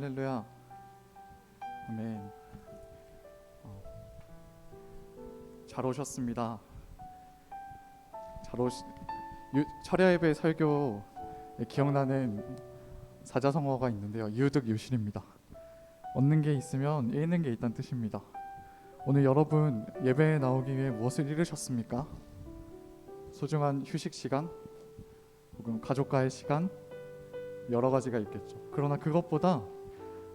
할렐루야. 아멘. 잘 오셨습니다. 철야 예배 설교에 기억나는 사자성어가 있는데요. 유득유실입니다. 얻는 게 있으면 잃는 게 있다는 뜻입니다. 오늘 여러분 예배에 나오기 위해 무엇을 잃으셨습니까? 소중한 휴식 시간, 혹은 가족과의 시간, 여러 가지가 있겠죠. 그러나 그것보다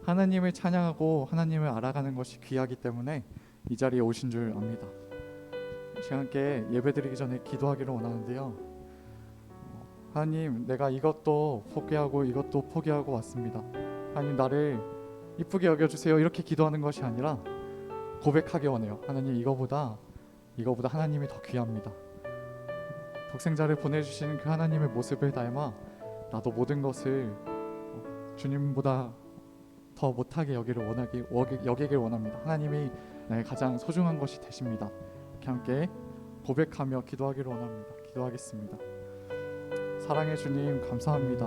하나님을 찬양하고 하나님을 알아가는 것이 귀하기 때문에 이 자리에 오신 줄 압니다. 제가 함께 예배드리기 전에 기도하기를 원하는데요. 하나님, 내가 이것도 포기하고 이것도 포기하고 왔습니다. 하나님, 나를 이쁘게 여겨주세요. 이렇게 기도하는 것이 아니라 고백하기 원해요. 하나님, 이거보다 하나님이 더 귀합니다. 독생자를 보내주시는 그 하나님의 모습을 닮아 나도 모든 것을 주님보다 더 못하게 여기길 원합니다. 하나님이 나의 가장 소중한 것이 되십니다. 이렇게 함께 고백하며 기도하기를 원합니다. 기도하겠습니다. 사랑의 주님, 감사합니다.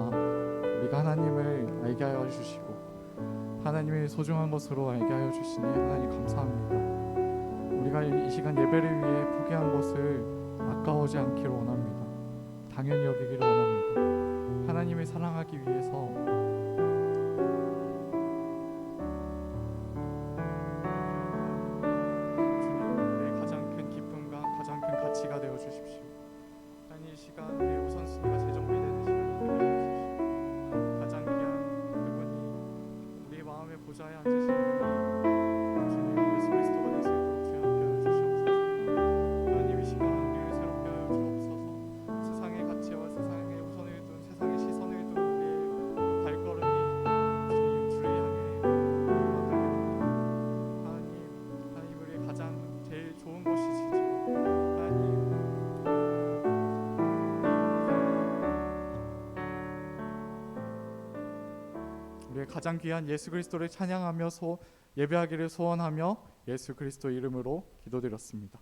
우리가 하나님을 알게 하여 주시고 하나님의 소중한 것으로 알게 하여 주시니 하나님 감사합니다. 우리가 이 시간 예배를 위해 포기한 것을 아까워지 않기를 원합니다. 당연히 여기기를 원합니다. 하나님을 사랑하기 위해서 주님, 가장 큰 기쁨과 가장 큰 가치가 되어 주십시오. 하나님, 이 시간 우리의 우선순위가 재정비되는 시간이 되어 주십시오. 가장 귀한 그분이 우리의 마음의 보좌에 앉으신 분이 주님 예수 그리스도가 될 수 있도록 주여 함께 하여 주시옵소서. 하나님, 이 시간 우리를 새롭게 하여 주옵소서. 세상의 가치와 세상의 우선을 둔 세상의 시선을 둔 우리의 발걸음이 주님 주를 향해 나가게 됩니다. 하나님 우리의 가장 제일 좋은 것이시죠. 우리의 가장 귀한 예수 그리스도를 찬양하며 예배하기를 소원하며 예수 그리스도 이름으로 기도드렸습니다.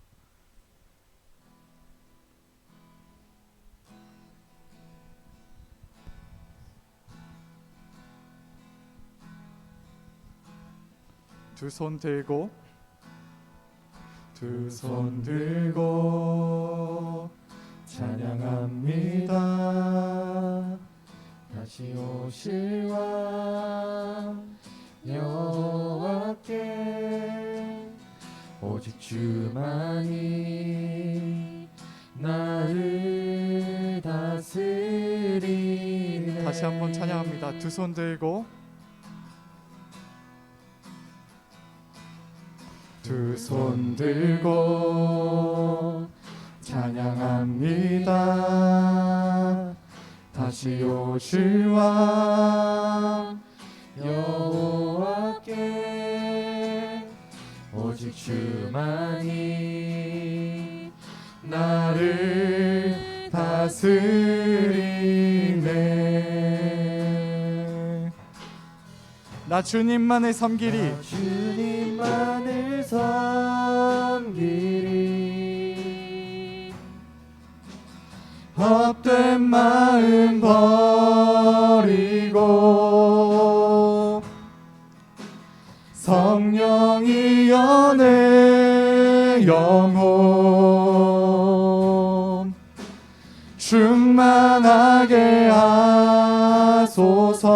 두 손 들고 찬양합니다. 다시 오실 왕 여호와께 오직 주만이 나를 다스리네. 다시 한번 찬양합니다. 두 손 들고 찬양합니다. 다시 오실 왕 여호와께 오직 주만이 나를 다스리네. 나 주님만을 섬기리. 주님만을 섬기리. 헛된 마음 버리고 성령이 연애 영혼 충만하게 하소서.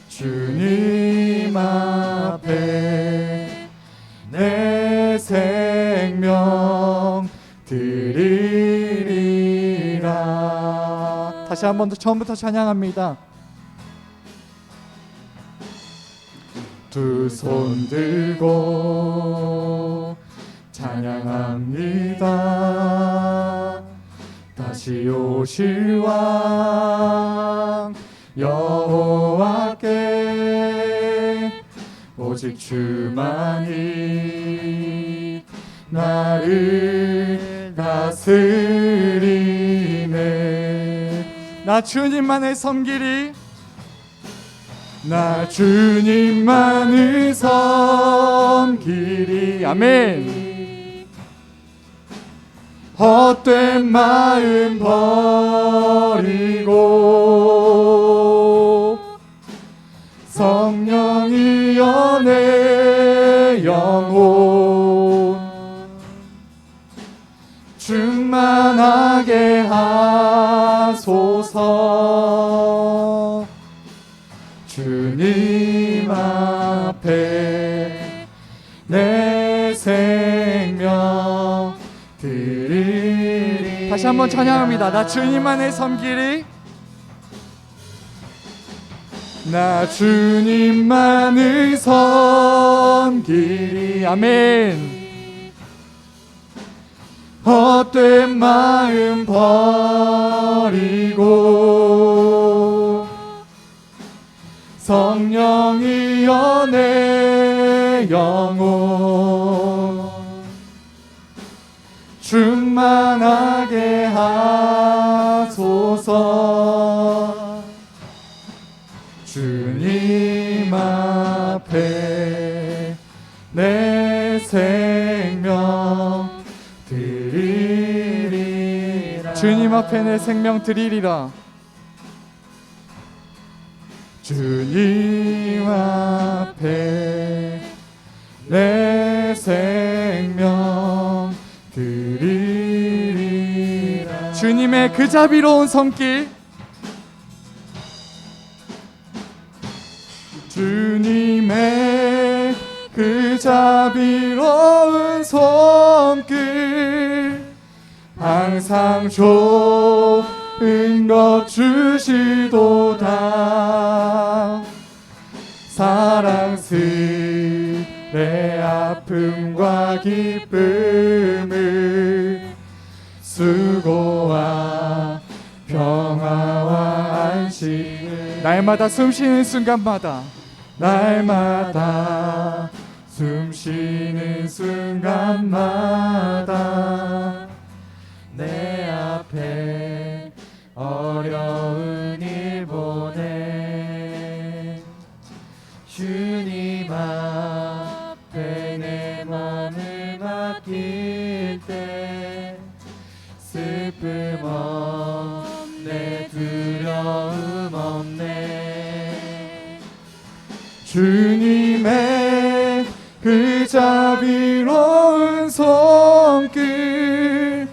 주님 앞에 내 생명 드리리라. 다시 한번 더 처음부터 찬양합니다. 두 손 들고 찬양합니다. 다시 오실 왕 여호와께 오직 주만이 나를 다스리네. 나 주님만을 섬기리. 나 주님만을 섬기리. 아멘. 헛된 마음 버리고 성령이여 내 영혼 충만하게 하소서. 주님 앞에 내 생명 드리리. 다시 한번 찬양합니다. 나 주님만을 섬기리. 나 주님만을 섬기리. 아멘. 헛된 마음 버리고 성령이여 내 영혼 충만하게 하소서. 주님 앞에 내 생명 드리리라. 주님 앞에 내 생명 드리리라. 주님 앞에 내 생명 드리리라. 주님의 그 자비로운 손길, 주님의 그 자비로운 손길 항상 좋은 것 주시도다. 사랑스레 아픔과 기쁨을 수고와 평화와 안식을 날마다 숨쉬는 순간마다 날마다 숨쉬는 순간마다 내 앞에 어려운 일 보내 주님 앞에 내 맘을 맡길 때 슬픔 없네 두려움 없네. 주님의 그 자비로운 손길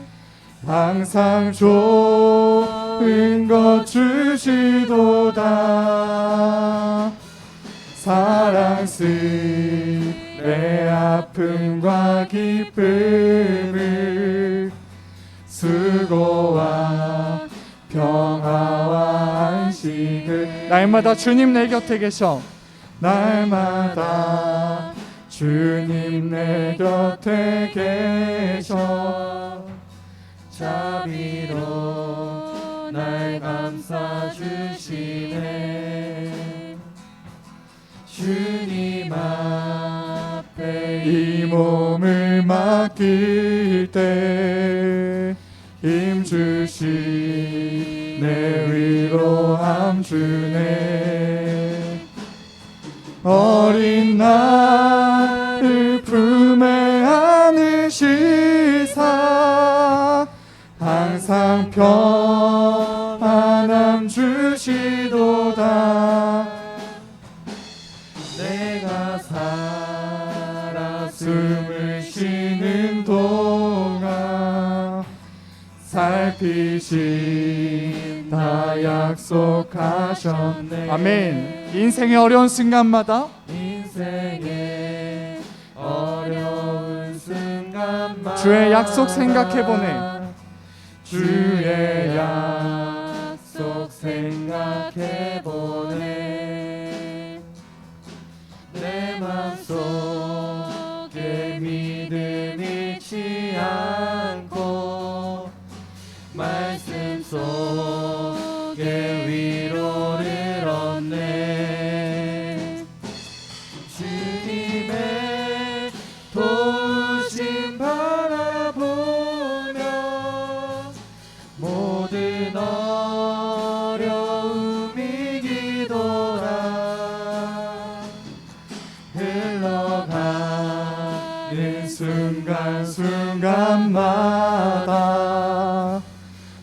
항상 좋은 것 주시도다. 사랑스레 아픔과 기쁨을 수고와 평화와 안식을 날마다 주님 내 곁에 계셔. 날마다 주님 내 곁에 계셔 자비로 날 감싸주시네. 주님 앞에 이 몸을 맡길 때 힘주시네 위로함 주네. 어린 나를 품에 안으시사 항상 평안함 주시도다. 내가 살아 숨을 쉬는 동안 살피신다 약속하셨네. 아멘. 인생의 어려운 순간마다 인생의 어려운 순간마다 주의 약속 생각해보네. 주의 약속 생각해보네. 내 맘속에 믿음 잃지 않고 말씀 속에 위로를 얻네. 주님의 도우심 바라보며 모든 어려움 이기도다. 흘러가는 순간순간마다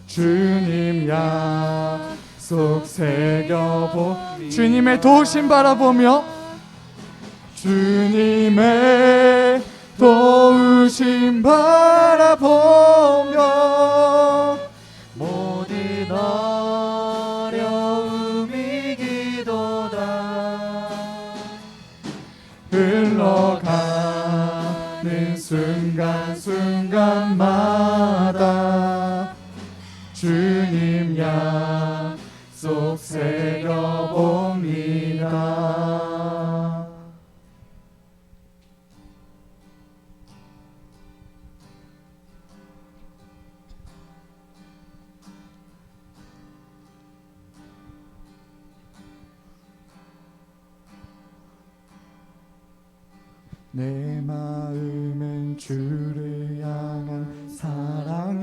주님 약속 새겨보. 주님의 도우심 바라보며 주님의 도우심 바라보며 모든 어려움이 기도다 흘러가는 순간순간마다 주님 약속 새겨봅니다. 내 마음엔 주를 향한 사랑이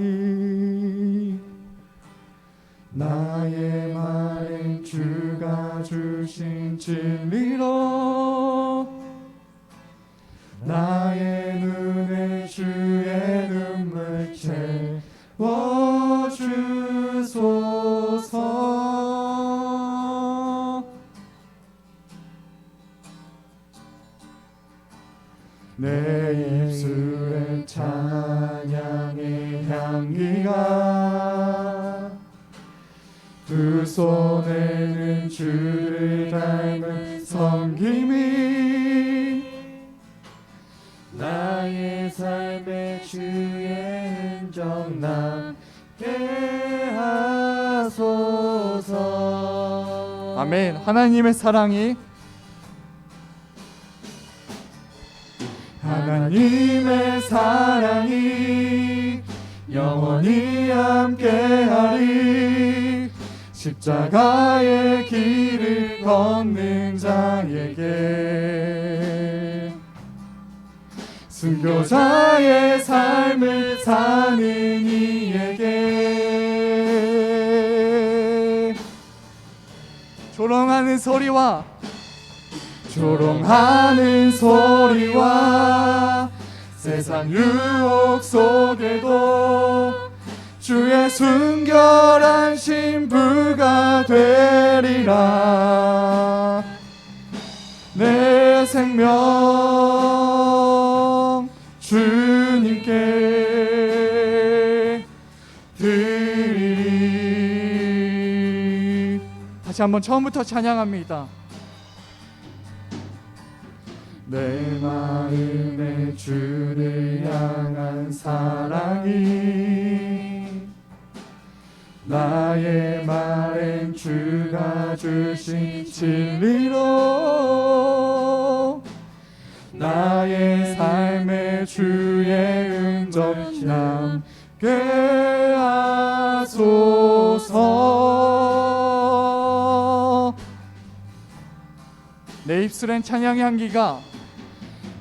나의 말엔 주가 주신 진리로 나의 눈에 주의 눈물 채워주소서. 내 입술에 찬양의 향기가 두 손에는 주를 닮은 섬김이 나의 삶의 주의 흔적 남게 하소서. 아멘. 하나님의 사랑이 하나님의 사랑이 영원히 함께하리. 십자가의 길을 걷는 자에게 순교자의 삶을 사는 이에게 조롱하는 소리와 세상 유혹 속에도 주의 순결한 신부가 되리라. 내 생명 주님께 드리리. 다시 한번 처음부터 찬양합니다. 내 마음에 주를 향한 사랑이 나의 말엔 주가 주신 진리로 나의 삶에 주의 흔적 남게 하소서. 내 입술엔 찬양의 향기가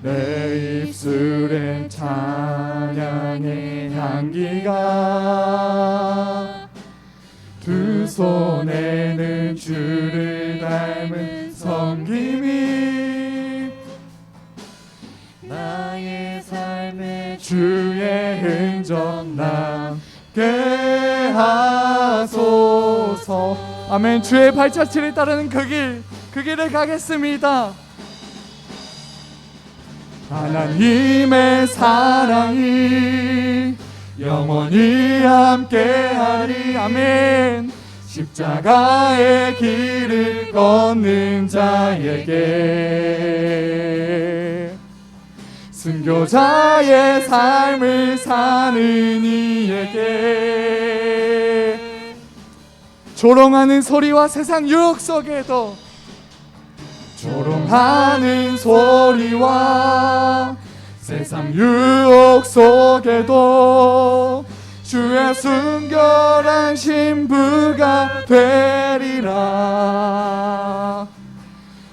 내 입술엔 찬양의 향기가 두 손에는 주를 닮은 섬김이 나의 삶의 주의 흔적 남게 하소서. 아멘. 주의 발자취를 따르는 그 길을 가겠습니다. 하나님의 사랑이 영원히 함께하리. 아멘. 십자가의 길을 걷는 자에게 순교자의 삶을 사는 이에게 조롱하는 소리와 세상 유혹 속에도 조롱하는 소리와 세상 유혹 속에도 주의 순결한 신부가 되리라.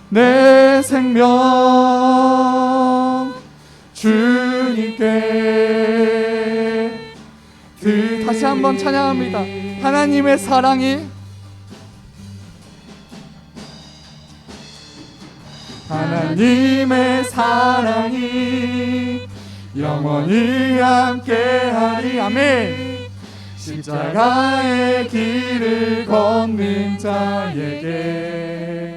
내 생명 주님께 다시 한번 찬양합니다. 하나님의 사랑이 하나님의 사랑이 영원히 함께하리. 아멘. 십자가의 길을 걷는 자에게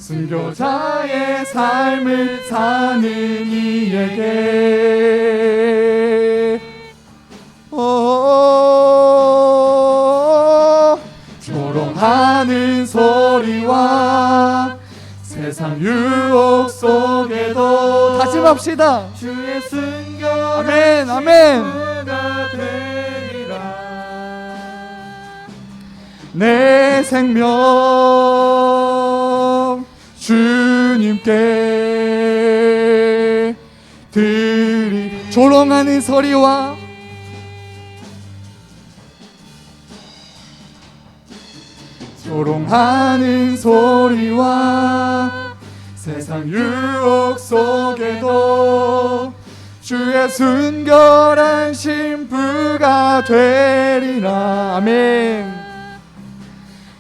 순교자의 삶을 사는 이에게 조롱하는 소리와 세상 유혹 속에도 다짐합시다. 주의 순교 아멘, 아멘. 가 되리라. 내 생명 주님께 드리. 조롱하는 소리와 조롱하는 소리와 세상 유혹 속에도 주의 순결한 신부가 되리라. 아멘.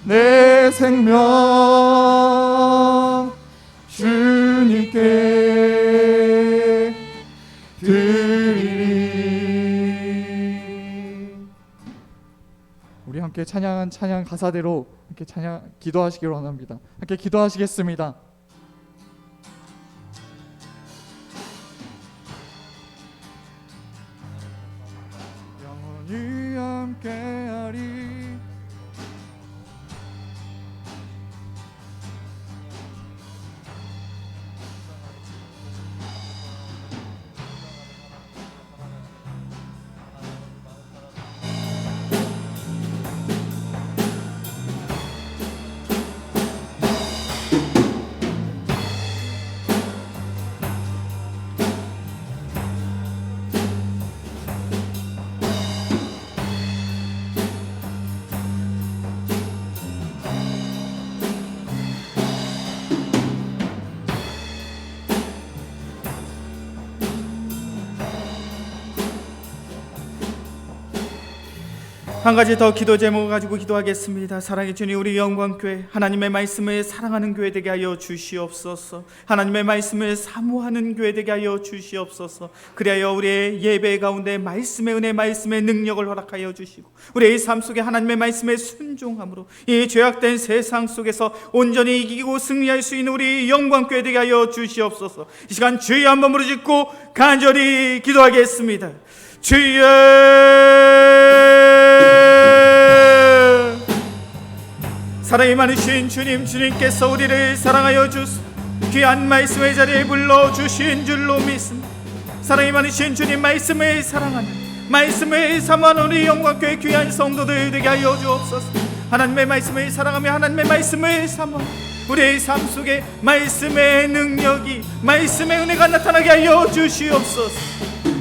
내 생명 주님께 드리리. 우리 함께 찬양한 찬양 가사대로 함께 찬양 기도하시기를 원합니다. 함께 기도하시겠습니다. 영원히 함께하리. 한 가지 더 기도 제목을 가지고 기도하겠습니다. 사랑의 주님, 우리 영광교회 하나님의 말씀을 사랑하는 교회 되게 하여 주시옵소서. 하나님의 말씀을 사모하는 교회 되게 하여 주시옵소서. 그리하여 우리의 예배 가운데 말씀의 은혜, 말씀의 능력을 허락하여 주시고 우리의 삶 속에 하나님의 말씀에 순종함으로 이 죄악된 세상 속에서 온전히 이기고 승리할 수 있는 우리 영광교회 되게 하여 주시옵소서. 이 시간 주여 한번 부르짖고 간절히 기도하겠습니다. 주여, 사랑이 많으신 주님, 주님께서 우리를 사랑하여 주소 귀한 말씀의 자리에 불러주신 줄로 믿습니다. 사랑이 많으신 주님, 말씀을 사랑하는, 말씀을 사모하는 우리 영광교회 귀한 성도들 되게 하여 주옵소서. 하나님의 말씀을 사랑하며 하나님의 말씀을 사모하는 우리의 삶 속에 말씀의 능력이, 말씀의 은혜가 나타나게 하여 주시옵소서.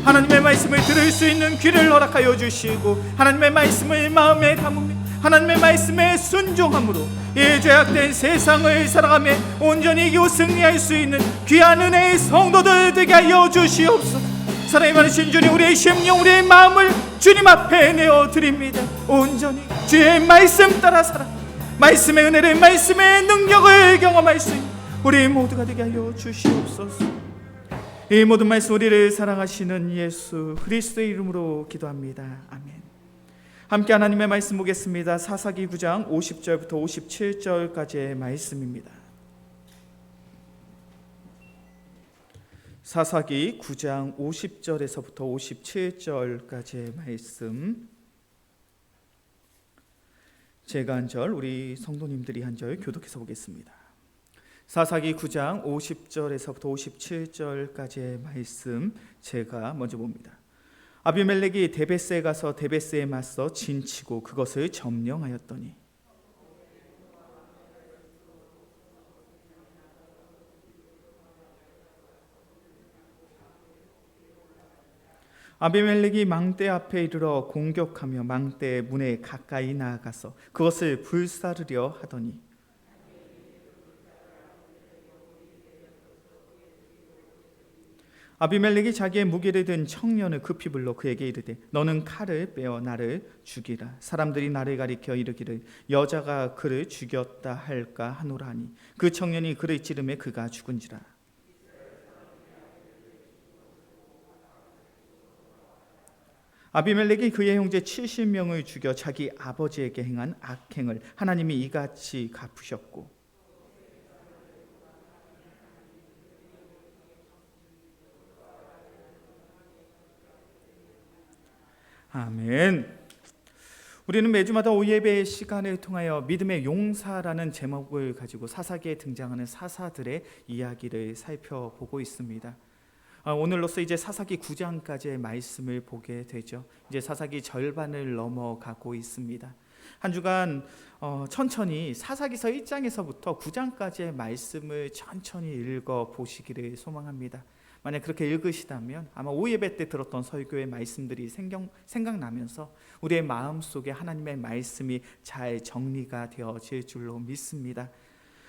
하나님의 말씀을 들을 수 있는 귀를 허락하여 주시고 하나님의 말씀을 마음에 담으며 하나님의 말씀에 순종함으로 이 죄악된 세상을 살아가며 온전히 이기고 승리할 수 있는 귀한 은혜의 성도들 되게 하여 주시옵소서. 사랑이 많으신 주님, 우리의 심령, 우리의 마음을 주님 앞에 내어드립니다. 온전히 주의 말씀 따라 살아 말씀의 은혜를, 말씀의 능력을 경험할 수 있는 우리 모두가 되게 하여 주시옵소서. 이 모든 말씀 우리를 사랑하시는 예수 그리스도의 이름으로 기도합니다. 아멘. 함께 하나님의 말씀 보겠습니다. 사사기 9장 50절부터 57절까지의 말씀입니다. 사사기 9장 50절에서부터 57절까지의 말씀, 제가 한 절, 우리 성도님들이 한 절 교독해서 보겠습니다. 사사기 9장 50절에서부터 57절까지의 말씀 제가 먼저 봅니다. 아비멜렉이 데베스에 가서 데베스에 맞서 진치고 그것을 점령하였더니 아비멜렉이 망대 앞에 이르러 공격하며 망대의 문에 가까이 나아가서 그것을 불사르려 하더니 아비멜렉이 자기의 무기를 든 청년을 급히 불러 그에게 이르되 너는 칼을 빼어 나를 죽이라. 사람들이 나를 가리켜 이르기를 여자가 그를 죽였다 할까 하노라 하니 그 청년이 그를 찌르매 그가 죽은지라. 아비멜렉이 그의 형제 70명을 죽여 자기 아버지에게 행한 악행을 하나님이 이같이 갚으셨고 아멘. 우리는 매주마다 오예배 시간을 통하여 믿음의 용사라는 제목을 가지고 사사기에 등장하는 사사들의 이야기를 살펴보고 있습니다. 오늘로써 이제 사사기 9장까지의 말씀을 보게 되죠. 이제 사사기 절반을 넘어가고 있습니다. 한 주간 천천히 사사기서 1장에서부터 9장까지의 말씀을 천천히 읽어 보시기를 소망합니다. 만약 그렇게 읽으시다면 아마 오예배 때 들었던 설교의 말씀들이 생각나면서 우리의 마음속에 하나님의 말씀이 잘 정리가 되어질 줄로 믿습니다.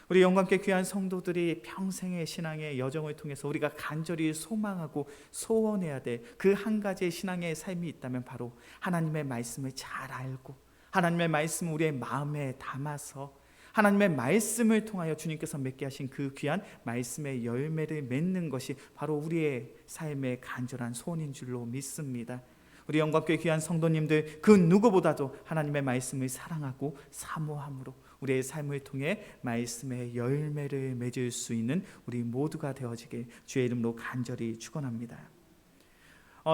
우리 영광께 귀한 성도들이 평생의 신앙의 여정을 통해서 우리가 간절히 소망하고 소원해야 될 그 한 가지의 신앙의 삶이 있다면 바로 하나님의 말씀을 잘 알고 하나님의 말씀을 우리의 마음에 담아서 하나님의 말씀을 통하여 주님께서 맺게 하신 그 귀한 말씀의 열매를 맺는 것이 바로 우리의 삶의 간절한 소원인 줄로 믿습니다. 우리 영광교회 귀한 성도님들, 그 누구보다도 하나님의 말씀을 사랑하고 사모함으로 우리의 삶을 통해 말씀의 열매를 맺을 수 있는 우리 모두가 되어지길 주의 이름으로 간절히 축원합니다.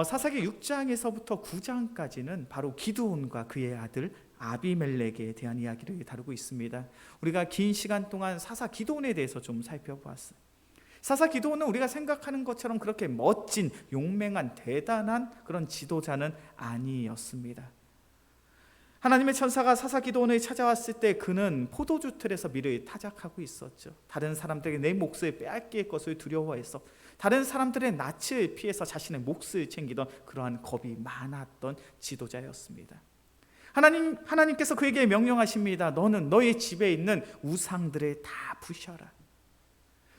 사사기 6장에서부터 9장까지는 바로 기드온과 그의 아들 아비멜렉에 대한 이야기를 다루고 있습니다. 우리가 긴 시간 동안 사사 기드온에 대해서 좀 살펴보았어요. 사사 기드온은 우리가 생각하는 것처럼 그렇게 멋진 용맹한 대단한 그런 지도자는 아니었습니다. 하나님의 천사가 사사 기드온을 찾아왔을 때 그는 포도주 틀에서 밀을 타작하고 있었죠. 다른 사람들에게 내 몫을 빼앗길 것을 두려워해서 다른 사람들의 낯을 피해서 자신의 몫을 챙기던 그러한 겁이 많았던 지도자였습니다. 하나님께서 그에게 명령하십니다. 너는 너의 집에 있는 우상들을 다 부셔라.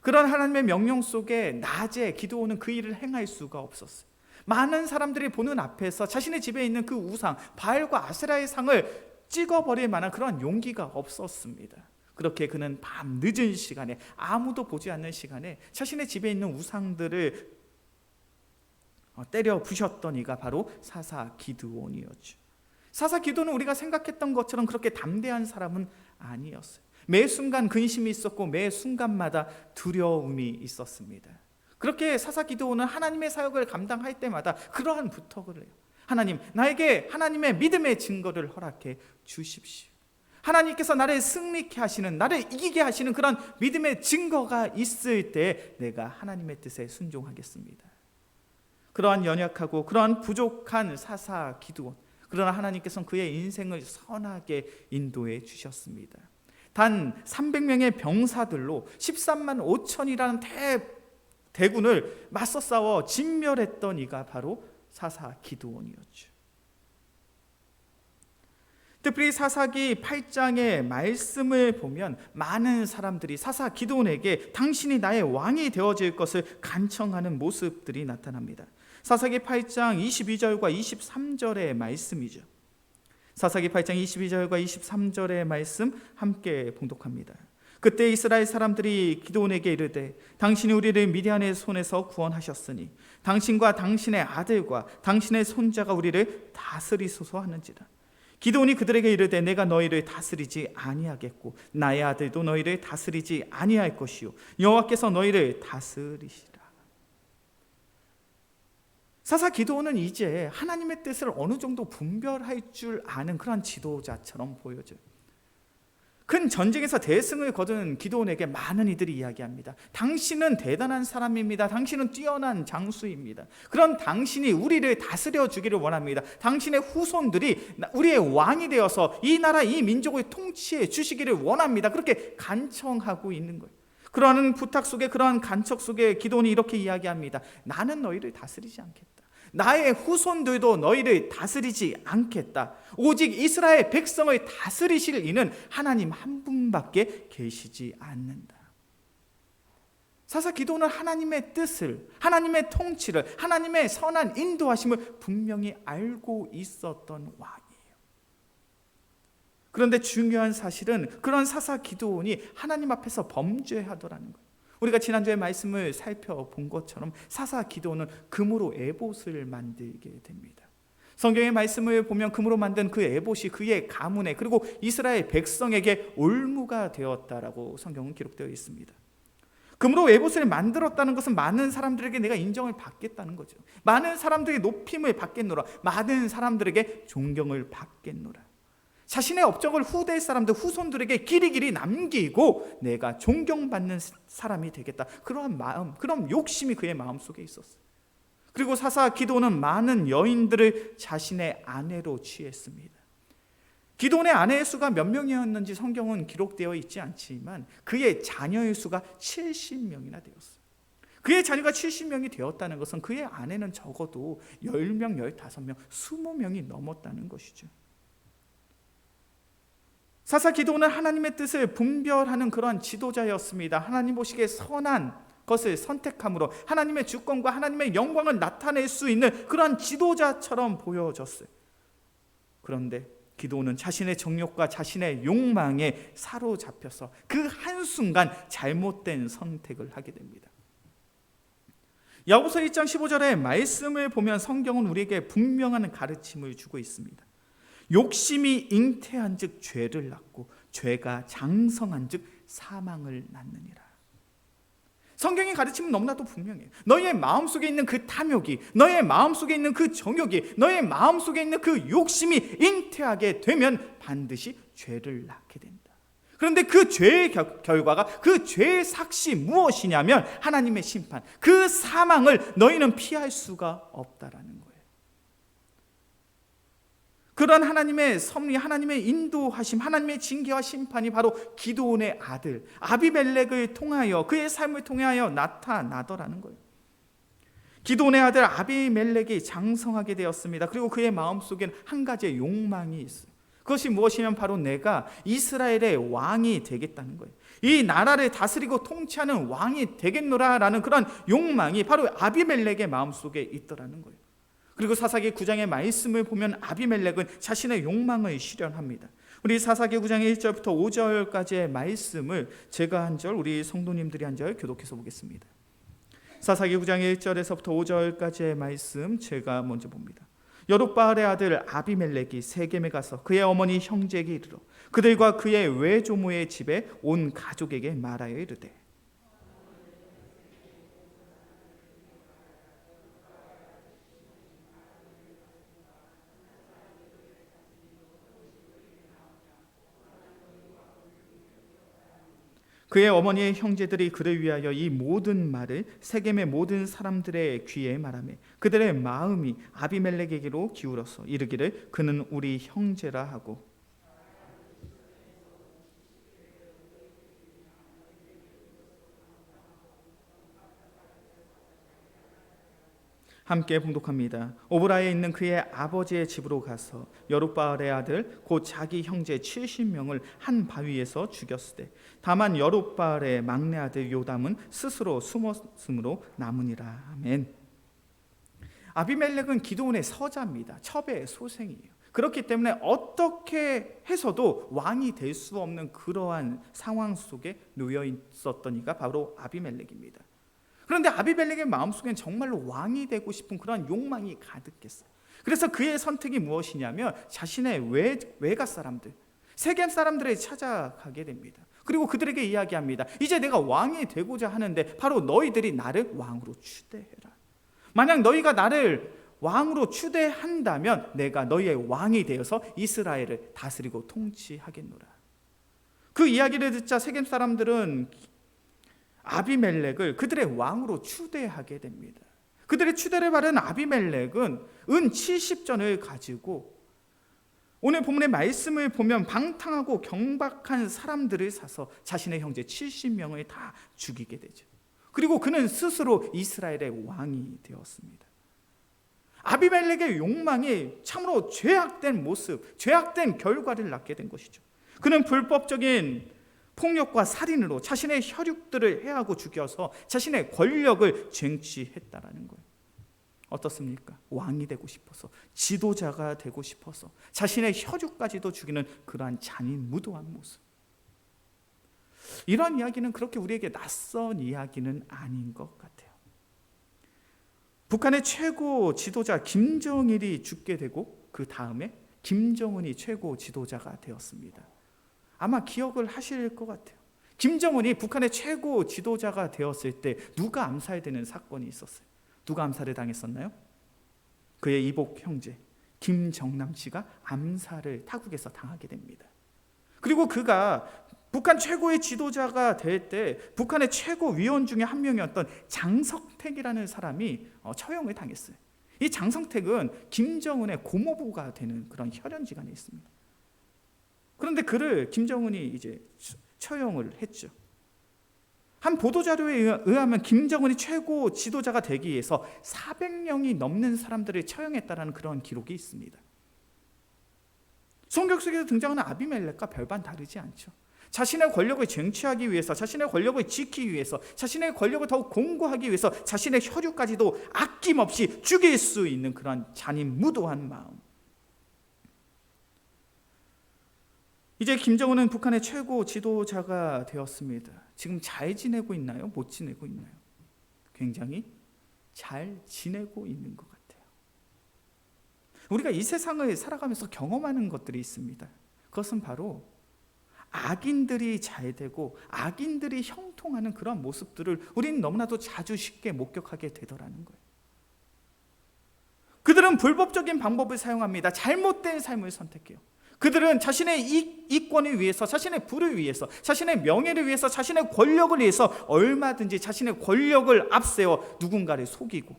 그런 하나님의 명령 속에 낮에 기드온은 그 일을 행할 수가 없었어요. 많은 사람들이 보는 앞에서 자신의 집에 있는 그 우상 바알과 아세라의 상을 찍어버릴 만한 그런 용기가 없었습니다. 그렇게 그는 밤 늦은 시간에 아무도 보지 않는 시간에 자신의 집에 있는 우상들을 때려 부셨던 이가 바로 사사 기드온이었죠. 사사 기드온은 우리가 생각했던 것처럼 그렇게 담대한 사람은 아니었어요. 매 순간 근심이 있었고 매 순간마다 두려움이 있었습니다. 그렇게 사사 기드온은 하나님의 사역을 감당할 때마다 그러한 부탁을 해요. 하나님, 나에게 하나님의 믿음의 증거를 허락해 주십시오. 하나님께서 나를 승리케 하시는, 나를 이기게 하시는 그런 믿음의 증거가 있을 때 내가 하나님의 뜻에 순종하겠습니다. 그러한 연약하고 그러한 부족한 사사 기드온, 그러나 하나님께서는 그의 인생을 선하게 인도해 주셨습니다. 단 300명의 병사들로 13만 5천이라는 대군을 맞서 싸워 진멸했던 이가 바로 사사 기드온이었죠. 특별히 사사기 8장의 말씀을 보면 많은 사람들이 사사 기드온에게 당신이 나의 왕이 되어질 것을 간청하는 모습들이 나타납니다. 사사기 8장 22절과 23절의 말씀이죠. 사사기 8장 22절과 23절의 말씀 함께 봉독합니다. 그때 이스라엘 사람들이 기드온에게 이르되 당신이 우리를 미디안의 손에서 구원하셨으니 당신과 당신의 아들과 당신의 손자가 우리를 다스리소서 하는지라. 기드온이 그들에게 이르되 내가 너희를 다스리지 아니하겠고 나의 아들도 너희를 다스리지 아니할 것이요 여호와께서 너희를 다스리시라. 사사 기드온은 이제 하나님의 뜻을 어느 정도 분별할 줄 아는 그런 지도자처럼 보여져요. 큰 전쟁에서 대승을 거둔 기드온에게 많은 이들이 이야기합니다. 당신은 대단한 사람입니다. 당신은 뛰어난 장수입니다. 그런 당신이 우리를 다스려 주기를 원합니다. 당신의 후손들이 우리의 왕이 되어서 이 나라 이 민족을 통치해 주시기를 원합니다. 그렇게 간청하고 있는 거예요. 그러한 부탁 속에 그러한 간척 속에 기드온이 이렇게 이야기합니다. 나는 너희를 다스리지 않겠다. 나의 후손들도 너희를 다스리지 않겠다. 오직 이스라엘 백성을 다스리실 이는 하나님 한 분밖에 계시지 않는다. 사사 기드온은 하나님의 뜻을, 하나님의 통치를, 하나님의 선한 인도하심을 분명히 알고 있었던 왕이에요. 그런데 중요한 사실은 그런 사사 기드온이 하나님 앞에서 범죄하더라는 거예요. 우리가 지난주에 말씀을 살펴본 것처럼 사사 기드온은 금으로 에봇을 만들게 됩니다. 성경의 말씀을 보면 금으로 만든 그 에봇이 그의 가문에 그리고 이스라엘 백성에게 올무가 되었다라고 성경은 기록되어 있습니다. 그러므로 에봇을 만들었다는 것은 많은 사람들에게 내가 인정을 받겠다는 거죠. 많은 사람들에게 높임을 받겠노라. 많은 사람들에게 존경을 받겠노라. 자신의 업적을 후대 사람들, 후손들에게 길이길이 남기고 내가 존경받는 사람이 되겠다. 그러한 마음, 그런 욕심이 그의 마음속에 있었어요. 그리고 사사 기드온은 많은 여인들을 자신의 아내로 취했습니다. 기드온의 아내의 수가 몇 명이었는지 성경은 기록되어 있지 않지만 그의 자녀의 수가 70명이나 되었어요. 그의 자녀가 70명이 되었다는 것은 그의 아내는 적어도 10명, 15명, 20명이 넘었다는 것이죠. 사사 기드온은 하나님의 뜻을 분별하는 그러한 지도자였습니다. 하나님 보시기에 선한 것을 선택함으로 하나님의 주권과 하나님의 영광을 나타낼 수 있는 그러한 지도자처럼 보여졌어요. 그런데 기드온은 자신의 정욕과 자신의 욕망에 사로잡혀서 그 한순간 잘못된 선택을 하게 됩니다. 야고보서 1장 15절의 말씀을 보면 성경은 우리에게 분명한 가르침을 주고 있습니다. 욕심이 잉태한 즉 죄를 낳고 죄가 장성한 즉 사망을 낳느니라. 성경의 가르침은 너무나도 분명해요. 너희의 마음속에 있는 그 탐욕이, 너희의 마음속에 있는 그 정욕이, 너희의 마음속에 있는 그 욕심이 잉태하게 되면 반드시 죄를 낳게 된다. 그런데 그 죄의 결과가, 그 죄의 삭시 무엇이냐면 하나님의 심판, 그 사망을 너희는 피할 수가 없다라는 거예요. 그런 하나님의 섭리, 하나님의 인도하심, 하나님의 징계와 심판이 바로 기드온의 아들 아비멜렉을 통하여, 그의 삶을 통하여 나타나더라는 거예요. 기드온의 아들 아비멜렉이 장성하게 되었습니다. 그리고 그의 마음속에는 한 가지의 욕망이 있어요. 그것이 무엇이냐면 바로 내가 이스라엘의 왕이 되겠다는 거예요. 이 나라를 다스리고 통치하는 왕이 되겠노라라는 그런 욕망이 바로 아비멜렉의 마음속에 있더라는 거예요. 그리고 사사기 9장의 말씀을 보면 아비멜렉은 자신의 욕망을 실현합니다. 우리 사사기 9장의 1절부터 5절까지의 말씀을 제가 한 절, 우리 성도님들이 한 절 교독해서 보겠습니다. 사사기 9장의 1절에서부터 5절까지의 말씀 제가 먼저 봅니다. 여룻바알의 아들 아비멜렉이 세겜에 가서 그의 어머니 형제에게 이르러 그들과 그의 외조모의 집에 온 가족에게 말하여 이르되 그의 어머니의 형제들이 그를 위하여 이 모든 말을 세겜의 모든 사람들의 귀에 말하며 그들의 마음이 아비멜렉에게로 기울어서 이르기를 그는 우리 형제라 하고 함께 봉독합니다. 오브라에 있는 그의 아버지의 집으로 가서 여룻바알의 아들 곧 자기 형제 70명을 한 바위에서 죽였으되 다만 여룻바알의 막내 아들 요담은 스스로 숨었으므로 남으니라. 아멘. 아비멜렉은 기드온의 서자입니다. 첩의 소생이에요. 그렇기 때문에 어떻게 해서도 왕이 될 수 없는 그러한 상황 속에 놓여 있었던 이가 바로 아비멜렉입니다. 그런데 아비멜렉의 마음속엔 정말로 왕이 되고 싶은 그런 욕망이 가득했어요. 그래서 그의 선택이 무엇이냐면 자신의 외가 사람들, 세겜 사람들을 찾아가게 됩니다. 그리고 그들에게 이야기합니다. 이제 내가 왕이 되고자 하는데 바로 너희들이 나를 왕으로 추대해라. 만약 너희가 나를 왕으로 추대한다면 내가 너희의 왕이 되어서 이스라엘을 다스리고 통치하겠노라. 그 이야기를 듣자 세겜 사람들은 아비멜렉을 그들의 왕으로 추대하게 됩니다. 그들의 추대를 받은 아비멜렉은 은 70전을 가지고 오늘 본문의 말씀을 보면 방탕하고 경박한 사람들을 사서 자신의 형제 70명을 다 죽이게 되죠. 그리고 그는 스스로 이스라엘의 왕이 되었습니다. 아비멜렉의 욕망이 참으로 죄악된 모습, 죄악된 결과를 낳게 된 것이죠. 그는 불법적인 폭력과 살인으로 자신의 혈육들을 해하고 죽여서 자신의 권력을 쟁취했다라는 거예요. 어떻습니까? 왕이 되고 싶어서, 지도자가 되고 싶어서 자신의 혈육까지도 죽이는 그러한 잔인 무도한 모습. 이런 이야기는 그렇게 우리에게 낯선 이야기는 아닌 것 같아요. 북한의 최고 지도자 김정일이 죽게 되고 그 다음에 김정은이 최고 지도자가 되었습니다. 아마 기억을 하실 것 같아요. 김정은이 북한의 최고 지도자가 되었을 때 누가 암살되는 사건이 있었어요. 누가 암살을 당했었나요? 그의 이복 형제 김정남 씨가 암살을 타국에서 당하게 됩니다. 그리고 그가 북한 최고의 지도자가 될 때 북한의 최고 위원 중에 한 명이었던 장성택이라는 사람이 처형을 당했어요. 이 장성택은 김정은의 고모부가 되는 그런 혈연지간에 있습니다. 그런데 그를 김정은이 이제 처형을 했죠. 한 보도자료에 의하면 김정은이 최고 지도자가 되기 위해서 400명이 넘는 사람들을 처형했다는 그런 기록이 있습니다. 성경 속에서 등장하는 아비멜렉과 별반 다르지 않죠. 자신의 권력을 쟁취하기 위해서, 자신의 권력을 지키기 위해서, 자신의 권력을 더욱 공고하기 위해서 자신의 혈육까지도 아낌없이 죽일 수 있는 그러한 잔인무도한 마음. 이제 김정은은 북한의 최고 지도자가 되었습니다. 지금 잘 지내고 있나요? 못 지내고 있나요? 굉장히 잘 지내고 있는 것 같아요. 우리가 이 세상을 살아가면서 경험하는 것들이 있습니다. 그것은 바로 악인들이 잘 되고 악인들이 형통하는 그런 모습들을 우리는 너무나도 자주 쉽게 목격하게 되더라는 거예요. 그들은 불법적인 방법을 사용합니다. 잘못된 삶을 선택해요. 그들은 자신의 이권을 위해서, 자신의 부를 위해서, 자신의 명예를 위해서, 자신의 권력을 위해서 얼마든지 자신의 권력을 앞세워 누군가를 속이고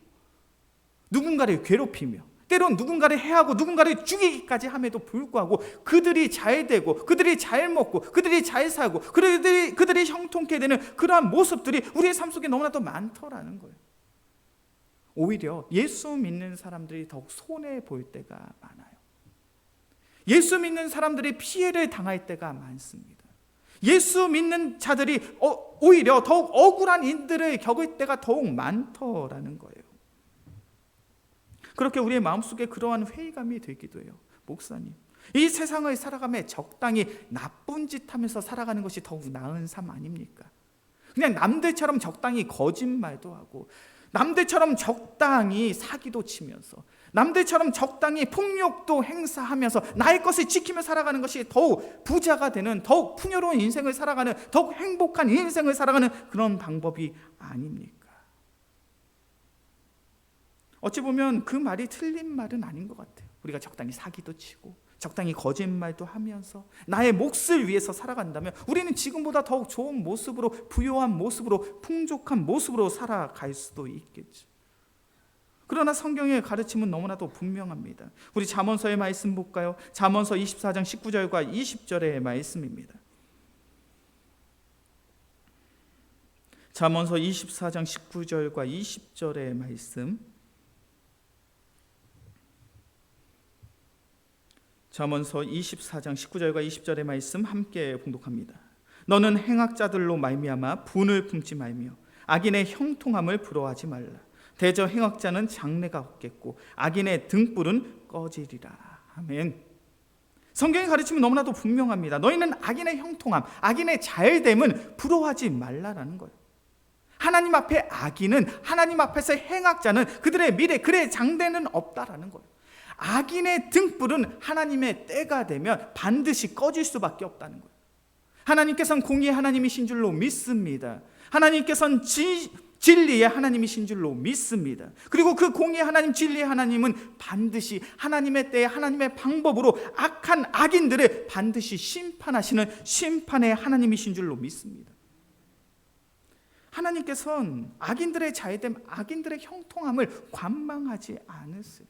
누군가를 괴롭히며 때론 누군가를 해하고 누군가를 죽이기까지 함에도 불구하고 그들이 잘 되고 그들이 잘 먹고 그들이 잘 살고 그들이 형통케 되는 그러한 모습들이 우리의 삶 속에 너무나도 많더라는 거예요. 오히려 예수 믿는 사람들이 더욱 손해 볼 때가 많아요. 예수 믿는 사람들이 피해를 당할 때가 많습니다. 예수 믿는 자들이 오히려 더욱 억울한 일들을 겪을 때가 더욱 많더라는 거예요. 그렇게 우리의 마음속에 그러한 회의감이 들기도 해요. 목사님, 이 세상을 살아가며 적당히 나쁜 짓 하면서 살아가는 것이 더욱 나은 삶 아닙니까? 그냥 남들처럼 적당히 거짓말도 하고 남들처럼 적당히 사기도 치면서 남들처럼 적당히 폭력도 행사하면서 나의 것을 지키며 살아가는 것이 더욱 부자가 되는, 더욱 풍요로운 인생을 살아가는, 더욱 행복한 인생을 살아가는 그런 방법이 아닙니까? 어찌 보면 그 말이 틀린 말은 아닌 것 같아요. 우리가 적당히 사기도 치고 적당히 거짓말도 하면서 나의 몫을 위해서 살아간다면 우리는 지금보다 더욱 좋은 모습으로, 부유한 모습으로, 풍족한 모습으로 살아갈 수도 있겠죠. 그러나 성경의 가르침은 너무나도 분명합니다. 우리 잠언서의 말씀 볼까요? 잠언서 24장 19절과 20절의 말씀입니다. 잠언서 24장 19절과 20절의 말씀, 잠언서 24장 19절과 20절의 말씀 함께 봉독합니다. 너는 행악자들로 말미암아 분을 품지 말며 악인의 형통함을 부러워하지 말라. 대저 행악자는 장래가 없겠고 악인의 등불은 꺼지리라. 아멘. 성경의 가르침은 너무나도 분명합니다. 너희는 악인의 형통함, 악인의 잘됨은 부러워하지 말라라는 거예요. 하나님 앞에 악인은, 하나님 앞에서 행악자는 그들의 미래, 그의 장래는 없다라는 거예요. 악인의 등불은 하나님의 때가 되면 반드시 꺼질 수밖에 없다는 거예요. 하나님께서는 공의의 하나님이신 줄로 믿습니다. 하나님께서는 진리의 하나님이신 줄로 믿습니다. 그리고 그 공의의 하나님, 진리의 하나님은 반드시 하나님의 때에 하나님의 방법으로 악한 악인들을 반드시 심판하시는 심판의 하나님이신 줄로 믿습니다. 하나님께서는 악인들의 잘됨, 악인들의 형통함을 관망하지 않으세요.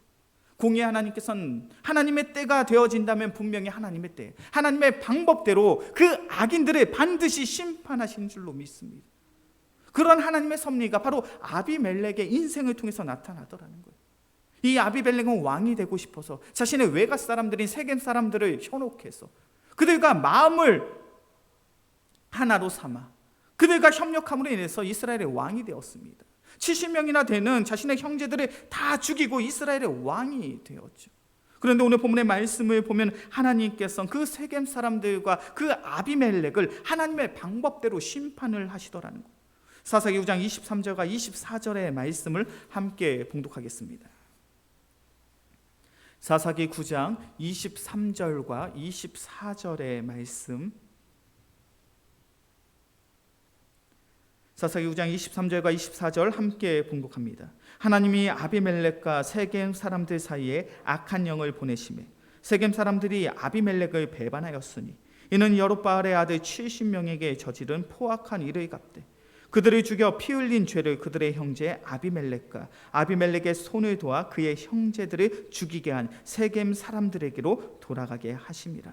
공의의 하나님께서는 하나님의 때가 되어진다면 분명히 하나님의 때, 하나님의 방법대로 그 악인들을 반드시 심판하신 줄로 믿습니다. 그런 하나님의 섭리가 바로 아비멜렉의 인생을 통해서 나타나더라는 거예요. 이 아비멜렉은 왕이 되고 싶어서 자신의 외가 사람들인 세겜 사람들을 현혹해서 그들과 마음을 하나로 삼아 그들과 협력함으로 인해서 이스라엘의 왕이 되었습니다. 70명이나 되는 자신의 형제들을 다 죽이고 이스라엘의 왕이 되었죠. 그런데 오늘 본문의 말씀을 보면 하나님께서는 그 세겜 사람들과 그 아비멜렉을 하나님의 방법대로 심판을 하시더라는 거예요. 사사기 9장 23절과 24절의 말씀을 함께 봉독하겠습니다. 사사기 9장 23절과 24절의 말씀, 사사기 9장 23절과 24절 함께 봉독합니다. 하나님이 아비멜렉과 세겜 사람들 사이에 악한 영을 보내심에 세겜 사람들이 아비멜렉을 배반하였으니 이는 여룻바알의 아들 70명에게 저지른 포악한 일의 값되 그들을 죽여 피 흘린 죄를 그들의 형제 아비멜렉과 아비멜렉의 손을 도와 그의 형제들을 죽이게 한 세겜 사람들에게로 돌아가게 하심이라.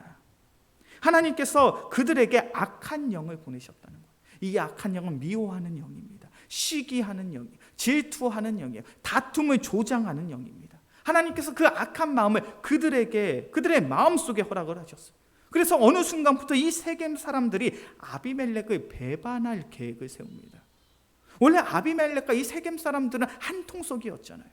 하나님께서 그들에게 악한 영을 보내셨다는 거예요. 이 악한 영은 미워하는 영입니다. 시기하는 영이에요. 질투하는 영이에요. 다툼을 조장하는 영입니다. 하나님께서 그 악한 마음을 그들의 마음속에 허락을 하셨어요. 그래서 어느 순간부터 이 세겜 사람들이 아비멜렉을 배반할 계획을 세웁니다. 원래 아비멜렉과 이 세겜 사람들은 한 통속이었잖아요.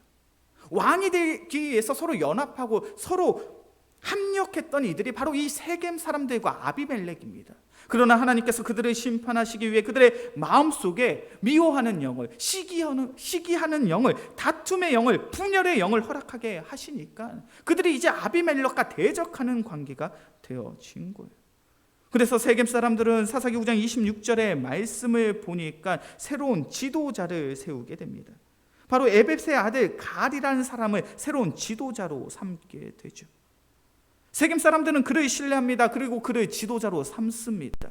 왕이 되기 위해서 서로 연합하고 서로 합력했던 이들이 바로 이 세겜 사람들과 아비멜렉입니다. 그러나 하나님께서 그들을 심판하시기 위해 그들의 마음속에 미워하는 영을, 시기하는 영을, 다툼의 영을, 분열의 영을 허락하게 하시니까 그들이 이제 아비멜렉과 대적하는 관계가 되어진 거예요. 그래서 세겜 사람들은 사사기 9장 26절의 말씀을 보니까 새로운 지도자를 세우게 됩니다. 바로 에벳의 아들 갈이라는 사람을 새로운 지도자로 삼게 되죠. 세겜 사람들은 그를 신뢰합니다. 그리고 그를 지도자로 삼습니다.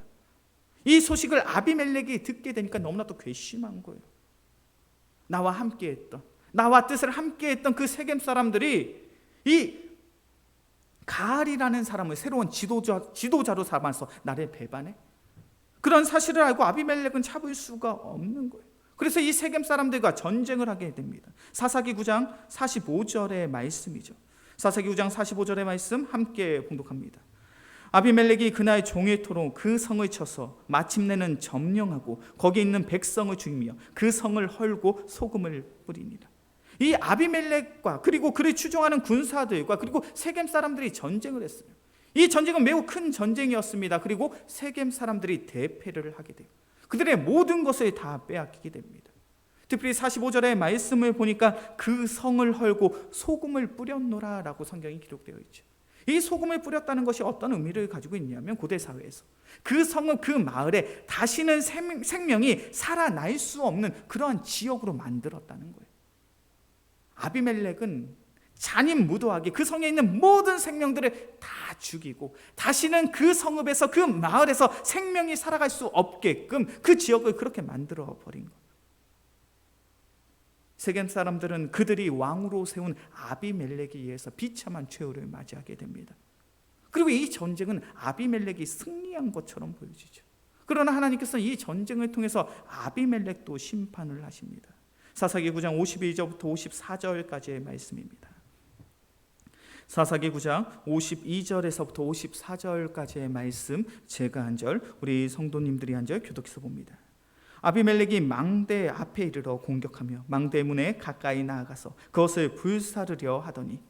이 소식을 아비멜렉이 듣게 되니까 너무나도 괘씸한 거예요. 나와 뜻을 함께했던 그 세겜 사람들이 이 가알이라는 사람을 새로운 지도자로 삼아서 나를 배반해? 그런 사실을 알고 아비멜렉은 참을 수가 없는 거예요. 그래서 이 세겜 사람들과 전쟁을 하게 됩니다. 사사기 9장 45절의 말씀이죠. 사사기 9장 45절의 말씀 함께 봉독합니다. 아비멜렉이 그날 종일토록 그 성을 쳐서 마침내는 점령하고 거기 있는 백성을 죽이며 그 성을 헐고 소금을 뿌리니라. 이 아비멜렉과 그리고 그를 추종하는 군사들과 그리고 세겜 사람들이 전쟁을 했어요. 이 전쟁은 매우 큰 전쟁이었습니다. 그리고 세겜 사람들이 대패를 하게 돼요. 그들의 모든 것을 다 빼앗기게 됩니다. 특별히 45절의 말씀을 보니까 그 성을 헐고 소금을 뿌렸노라 라고 성경이 기록되어 있죠. 이 소금을 뿌렸다는 것이 어떤 의미를 가지고 있냐면 고대 사회에서 그 성은 그 마을에 다시는 생명이 살아날 수 없는 그러한 지역으로 만들었다는 거예요. 아비멜렉은 잔인무도하게 그 성에 있는 모든 생명들을 다 죽이고 다시는 그 성읍에서 그 마을에서 생명이 살아갈 수 없게끔 그 지역을 그렇게 만들어 버린 거예요. 세겜 사람들은 그들이 왕으로 세운 아비멜렉에 의해서 비참한 최후를 맞이하게 됩니다. 그리고 이 전쟁은 아비멜렉이 승리한 것처럼 보여지죠. 그러나 하나님께서는 이 전쟁을 통해서 아비멜렉도 심판을 하십니다. 사사기 9장 52절부터 54절까지의 말씀입니다. 사사기 9장 52절에서부터 54절까지의 말씀 제가 한 절, 우리 성도님들이 한 절 교독해서 봅니다. 아비멜렉이 망대 앞에 이르러 공격하며 망대 문에 가까이 나아가서 그것을 불사르려 하더니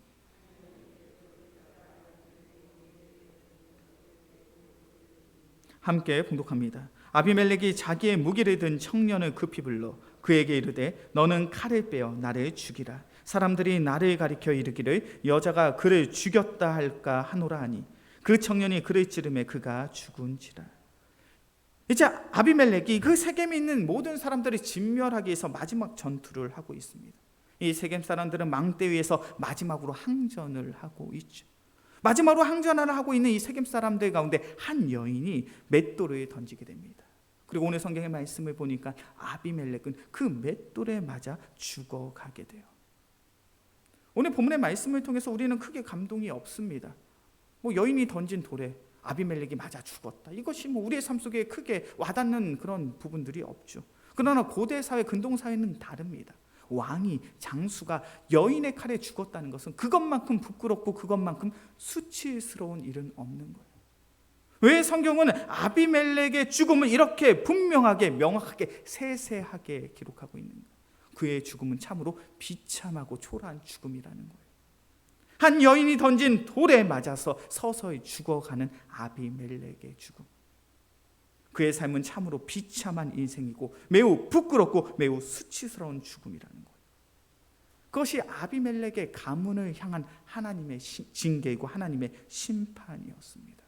함께 봉독합니다. 아비멜렉이 자기의 무기를 든 청년을 급히 불러 그에게 이르되 너는 칼을 빼어 나를 죽이라. 사람들이 나를 가리켜 이르기를 여자가 그를 죽였다 할까 하노라 하니 그 청년이 그를 찌르매 그가 죽은지라. 이제 아비멜렉이 그 세겜에 있는 모든 사람들을 진멸하기 위해서 마지막 전투를 하고 있습니다. 이 세겜 사람들은 망대 위에서 마지막으로 항전을 하고 있죠. 마지막으로 항전을 하고 있는 이 세겜 사람들 가운데 한 여인이 맷돌을 던지게 됩니다. 그리고 오늘 성경의 말씀을 보니까 아비멜렉은 그 맷돌에 맞아 죽어가게 돼요. 오늘 본문의 말씀을 통해서 우리는 크게 감동이 없습니다. 여인이 던진 돌에 아비멜렉이 맞아 죽었다. 이것이 우리의 삶 속에 크게 와닿는 그런 부분들이 없죠. 그러나 고대 사회, 근동 사회는 다릅니다. 왕이, 장수가 여인의 칼에 죽었다는 것은 그것만큼 부끄럽고 그것만큼 수치스러운 일은 없는 거예요. 왜 성경은 아비멜렉의 죽음을 이렇게 분명하게, 명확하게, 세세하게 기록하고 있는가? 그의 죽음은 참으로 비참하고 초라한 죽음이라는 거예요. 한 여인이 던진 돌에 맞아서 서서히 죽어가는 아비멜렉의 죽음. 그의 삶은 참으로 비참한 인생이고 매우 부끄럽고 매우 수치스러운 죽음이라는 거예요. 그것이 아비멜렉의 가문을 향한 하나님의 징계이고 하나님의 심판이었습니다.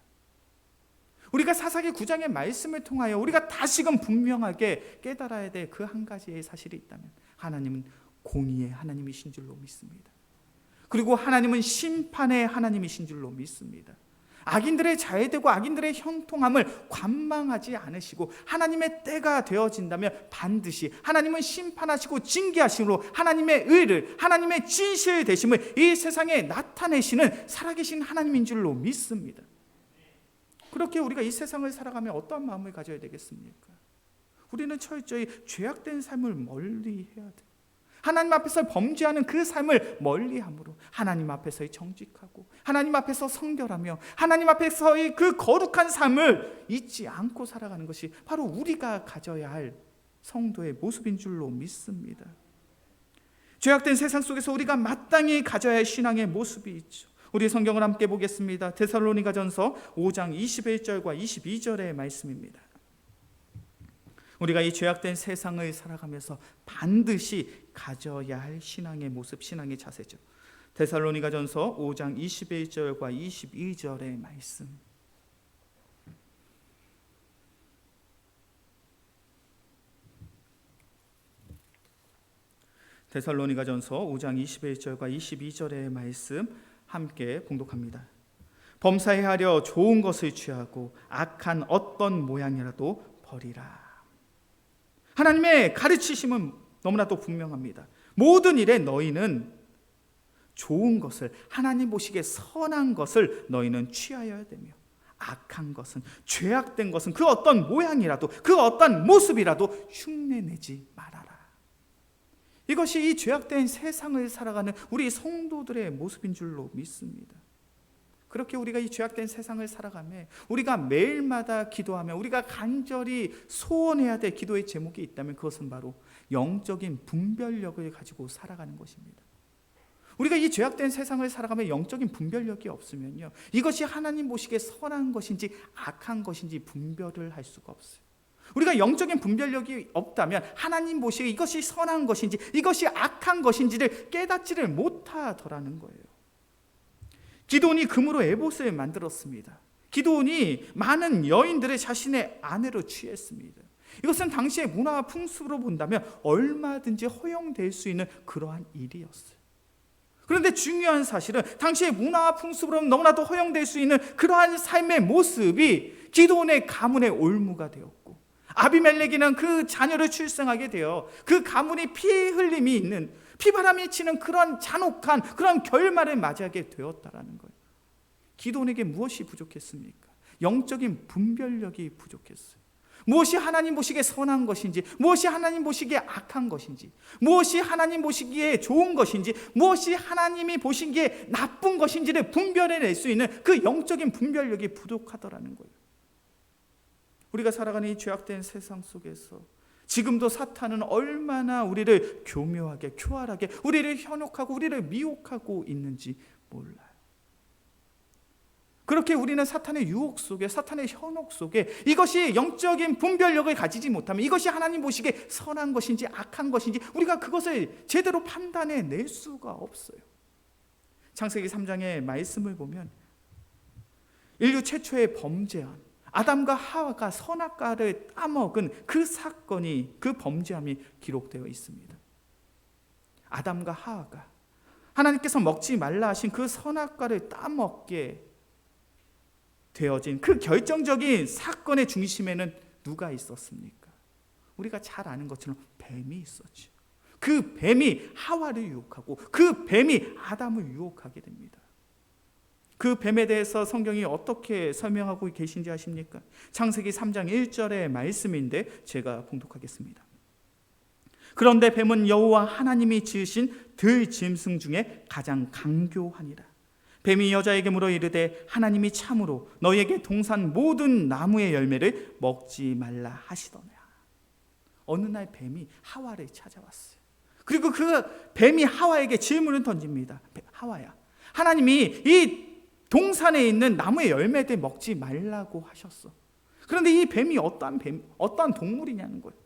우리가 사사기 9장의 말씀을 통하여 우리가 다시금 분명하게 깨달아야 될 그 한 가지의 사실이 있다면 하나님은 공의의 하나님이신 줄로 믿습니다. 그리고 하나님은 심판의 하나님이신 줄로 믿습니다. 악인들의 자해되고 악인들의 형통함을 관망하지 않으시고 하나님의 때가 되어진다면 반드시 하나님은 심판하시고 징계하심으로 하나님의 의를, 하나님의 진실 되심을 이 세상에 나타내시는 살아계신 하나님인 줄로 믿습니다. 그렇게 우리가 이 세상을 살아가며 어떠한 마음을 가져야 되겠습니까? 우리는 철저히 죄악된 삶을 멀리 해야 돼요. 하나님 앞에서 범죄하는 그 삶을 멀리함으로 하나님 앞에서의 정직하고 하나님 앞에서 성결하며 하나님 앞에서의 그 거룩한 삶을 잊지 않고 살아가는 것이 바로 우리가 가져야 할 성도의 모습인 줄로 믿습니다. 죄악된 세상 속에서 우리가 마땅히 가져야 할 신앙의 모습이 있죠. 우리 성경을 함께 보겠습니다. 데살로니가전서 5장 21절과 22절의 말씀입니다. 우리가 이 죄악된 세상을 살아가면서 반드시 가져야 할 신앙의 모습, 신앙의 자세죠. 데살로니가전서 5장 21절과 22절의 말씀. 데살로니가전서 5장 21절과 22절의 말씀 함께 봉독합니다. 범사에 하려 좋은 것을 취하고 악한 어떤 모양이라도 버리라. 하나님의 가르치심은 너무나도 분명합니다. 모든 일에 너희는 좋은 것을, 하나님 보시기에 선한 것을 너희는 취하여야 되며 악한 것은, 죄악된 것은 그 어떤 모양이라도, 그 어떤 모습이라도 흉내내지 말아라. 이것이 이 죄악된 세상을 살아가는 우리 성도들의 모습인 줄로 믿습니다. 그렇게 우리가 이 죄악된 세상을 살아가며 우리가 매일마다 기도하며 우리가 간절히 소원해야 될 기도의 제목이 있다면 그것은 바로 영적인 분별력을 가지고 살아가는 것입니다. 우리가 이 죄악된 세상을 살아가며 영적인 분별력이 없으면요, 이것이 하나님 보시기에 선한 것인지 악한 것인지 분별을 할 수가 없어요. 우리가 영적인 분별력이 없다면 하나님 보시기에 이것이 선한 것인지 이것이 악한 것인지를 깨닫지를 못하더라는 거예요. 기드온이 금으로 에봇을 만들었습니다. 기드온이 많은 여인들을 자신의 아내로 취했습니다. 이것은 당시의 문화와 풍습으로 본다면 얼마든지 허용될 수 있는 그러한 일이었어요. 그런데 중요한 사실은 당시의 문화와 풍습으로 너무나도 허용될 수 있는 그러한 삶의 모습이 기드온의 가문의 올무가 되었고, 아비멜렉이는 그 자녀를 출생하게 되어 그 가문이 피 흘림이 있는, 피바람이 치는 그런 잔혹한 그런 결말을 맞이하게 되었다라는 거예요. 기드온에게 무엇이 부족했습니까? 영적인 분별력이 부족했어요. 무엇이 하나님 보시기에 선한 것인지, 무엇이 하나님 보시기에 악한 것인지, 무엇이 하나님 보시기에 좋은 것인지, 무엇이 하나님이 보시기에 나쁜 것인지를 분별해낼 수 있는 그 영적인 분별력이 부족하더라는 거예요. 우리가 살아가는 이 죄악된 세상 속에서 지금도 사탄은 얼마나 우리를 교묘하게, 교활하게, 우리를 현혹하고 우리를 미혹하고 있는지 몰라요. 그렇게 우리는 사탄의 유혹 속에, 사탄의 현혹 속에 이것이 영적인 분별력을 가지지 못하면 이것이 하나님 보시기에 선한 것인지 악한 것인지 우리가 그것을 제대로 판단해낼 수가 없어요. 창세기 3장의 말씀을 보면 인류 최초의 범죄한 아담과 하와가 선악과를 따먹은 그 사건이, 그 범죄함이 기록되어 있습니다. 아담과 하와가 하나님께서 먹지 말라 하신 그 선악과를 따먹게 되어진 그 결정적인 사건의 중심에는 누가 있었습니까? 우리가 잘 아는 것처럼 뱀이 있었죠. 그 뱀이 하와를 유혹하고 그 뱀이 아담을 유혹하게 됩니다. 그 뱀에 대해서 성경이 어떻게 설명하고 계신지 아십니까? 창세기 3장 1절의 말씀인데 제가 봉독하겠습니다. 그런데 뱀은 여호와 하나님이 지으신 들짐승 중에 가장 강교하니라. 뱀이 여자에게 물어 이르되 하나님이 참으로 너희에게 동산 모든 나무의 열매를 먹지 말라 하시더냐. 어느 날 뱀이 하와를 찾아왔어요. 그리고 그 뱀이 하와에게 질문을 던집니다. 하와야, 하나님이 이 동산에 있는 나무의 열매들 먹지 말라고 하셨어. 그런데 이 뱀이 어떠한 동물이냐는 거예요.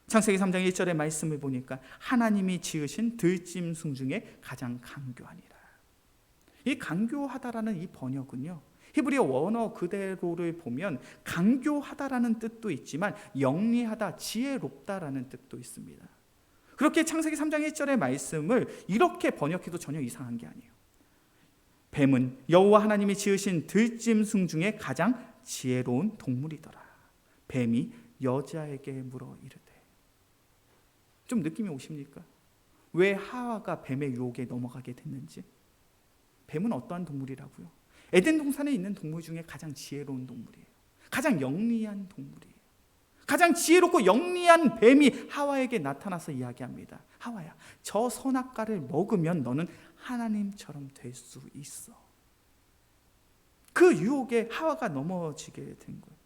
창세기 3장 1절의 말씀을 보니까 하나님이 지으신 들짐승 중에 가장 강교하니라. 이 강교하다라는 이 번역은요, 히브리어 원어 그대로를 보면 강교하다라는 뜻도 있지만 영리하다, 지혜롭다라는 뜻도 있습니다. 그렇게 창세기 3장 1절의 말씀을 이렇게 번역해도 전혀 이상한 게 아니에요. 뱀은 여호와 하나님이 지으신 들짐승 중에 가장 지혜로운 동물이더라. 뱀이 여자에게 물어 이르되. 좀 느낌이 오십니까? 왜 하와가 뱀의 유혹에 넘어가게 됐는지. 뱀은 어떠한 동물이라고요? 에덴 동산에 있는 동물 중에 가장 지혜로운 동물이에요. 가장 영리한 동물이에요. 가장 지혜롭고 영리한 뱀이 하와에게 나타나서 이야기합니다. 하와야, 저 선악과를 먹으면 너는 하나님처럼 될 수 있어. 그 유혹에 하와가 넘어지게 된 거예요.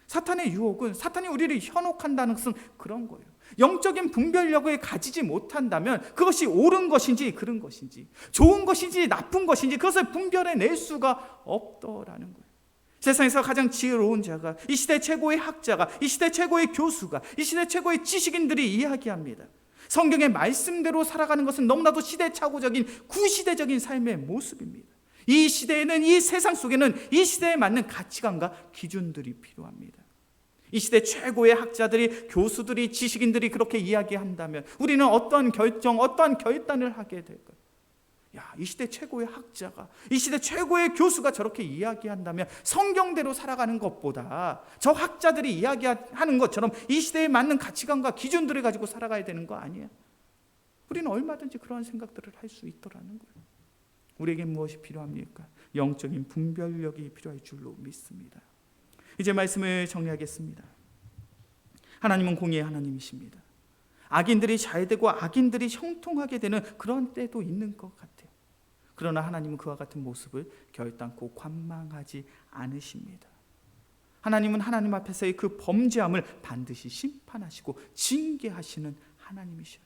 사탄의 유혹은, 사탄이 우리를 현혹한다는 것은 그런 거예요. 영적인 분별력을 가지지 못한다면 그것이 옳은 것인지 그른 것인지, 좋은 것인지 나쁜 것인지 그것을 분별해낼 수가 없더라는 거예요. 세상에서 가장 지혜로운 자가, 이 시대 최고의 학자가, 이 시대 최고의 교수가, 이 시대 최고의 지식인들이 이야기합니다. 성경의 말씀대로 살아가는 것은 너무나도 시대착오적인 구시대적인 삶의 모습입니다. 이 시대에는, 이 세상 속에는 이 시대에 맞는 가치관과 기준들이 필요합니다. 이 시대 최고의 학자들이, 교수들이, 지식인들이 그렇게 이야기한다면 우리는 어떠한 결정, 어떠한 결단을 하게 될까요? 야, 이 시대 최고의 학자가, 이 시대 최고의 교수가 저렇게 이야기한다면 성경대로 살아가는 것보다 저 학자들이 이야기하는 것처럼 이 시대에 맞는 가치관과 기준들을 가지고 살아가야 되는 거 아니에요? 우리는 얼마든지 그런 생각들을 할 수 있더라는 거예요. 우리에게 무엇이 필요합니까? 영적인 분별력이 필요할 줄로 믿습니다. 이제 말씀을 정리하겠습니다. 하나님은 공의의 하나님이십니다. 악인들이 잘되고 악인들이 형통하게 되는 그런 때도 있는 것 같아요. 그러나 하나님은 그와 같은 모습을 결단코 관망하지 않으십니다. 하나님은 하나님 앞에서의 그 범죄함을 반드시 심판하시고 징계하시는 하나님이셔요.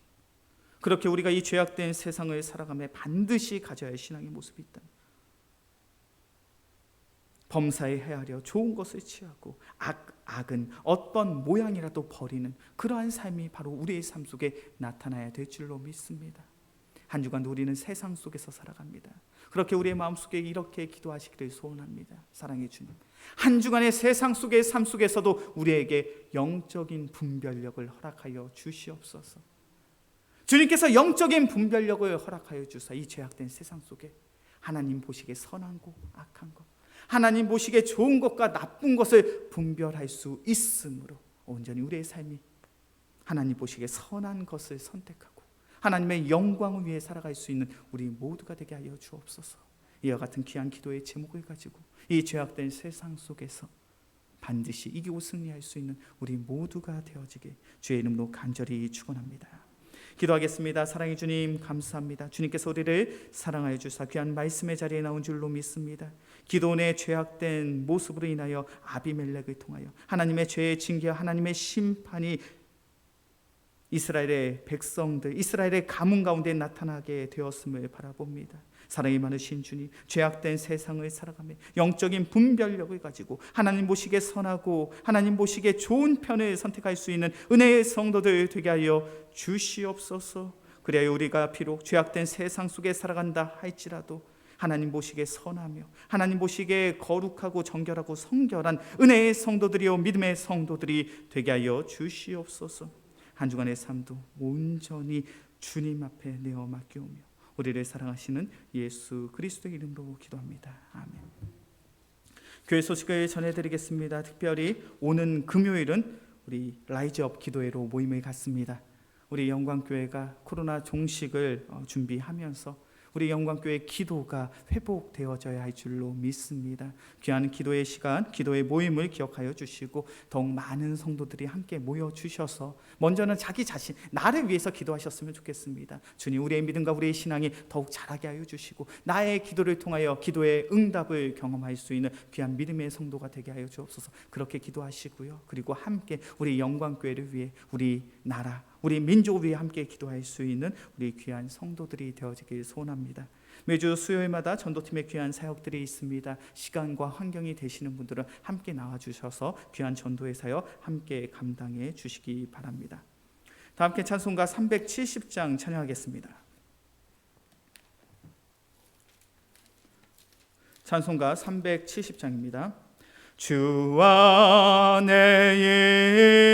그렇게 우리가 이 죄악된 세상을 살아가며 반드시 가져야 할 신앙의 모습이 있다. 범사에 헤아려 좋은 것을 취하고 악은 어떤 모양이라도 버리는 그러한 삶이 바로 우리의 삶 속에 나타나야 될 줄로 믿습니다. 한 주간도 우리는 세상 속에서 살아갑니다. 그렇게 우리의 마음속에 이렇게 기도하시기를 소원합니다. 사랑의 주님, 한 주간의 세상 속의 삶 속에서도 우리에게 영적인 분별력을 허락하여 주시옵소서. 주님께서 영적인 분별력을 허락하여 주사 이 죄악된 세상 속에 하나님 보시기에 선한 것, 악한 것, 하나님 보시기에 좋은 것과 나쁜 것을 분별할 수 있으므로 온전히 우리의 삶이 하나님 보시기에 선한 것을 선택하고 하나님의 영광을 위해 살아갈 수 있는 우리 모두가 되게 하여 주옵소서. 이와 같은 귀한 기도의 제목을 가지고 이 죄악된 세상 속에서 반드시 이기고 승리할 수 있는 우리 모두가 되어지게 주의 이름으로 간절히 축원합니다. 기도하겠습니다. 사랑의 주님, 감사합니다. 주님께서 우리를 사랑하여 주사 귀한 말씀의 자리에 나온 줄로 믿습니다. 기도원의 죄악된 모습으로 인하여 아비멜렉을 통하여 하나님의 죄의 징계와 하나님의 심판이 이스라엘의 백성들, 이스라엘의 가문 가운데 나타나게 되었음을 바라봅니다. 사랑이 많으신 주님, 죄악된 세상을 살아가며 영적인 분별력을 가지고 하나님 보시기에 선하고 하나님 보시기에 좋은 편을 선택할 수 있는 은혜의 성도들 되게 하여 주시옵소서. 그래야 우리가 비록 죄악된 세상 속에 살아간다 할지라도 하나님 보시기에 선하며 하나님 보시기에 거룩하고 정결하고 성결한 은혜의 성도들이요 믿음의 성도들이 되게 하여 주시옵소서. 한 주간의 삶도 온전히 주님 앞에 내어 맡기오며 우리를 사랑하시는 예수 그리스도의 이름으로 기도합니다. 아멘. 교회 소식을 전해드리겠습니다. 특별히 오는 금요일은 우리 라이즈업 기도회로 모임을 갖습니다. 우리 영광교회가 코로나 종식을 준비하면서 우리 영광교회 기도가 회복되어져야 할 줄로 믿습니다. 귀한 기도의 시간, 기도의 모임을 기억하여 주시고 더욱 많은 성도들이 함께 모여주셔서 먼저는 자기 자신, 나를 위해서 기도하셨으면 좋겠습니다. 주님, 우리의 믿음과 우리의 신앙이 더욱 자라게 하여 주시고 나의 기도를 통하여 기도의 응답을 경험할 수 있는 귀한 믿음의 성도가 되게 하여 주옵소서. 그렇게 기도하시고요. 그리고 함께 우리 영광교회를 위해 우리 나라, 우리 민족을 위해 함께 기도할 수 있는 우리 귀한 성도들이 되어지길 소원합니다. 매주 수요일마다 전도팀의 귀한 사역들이 있습니다. 시간과 환경이 되시는 분들은 함께 나와주셔서 귀한 전도의 사역 함께 감당해 주시기 바랍니다. 다 함께 찬송가 370장 찬양하겠습니다. 찬송가 370장입니다. 주 안에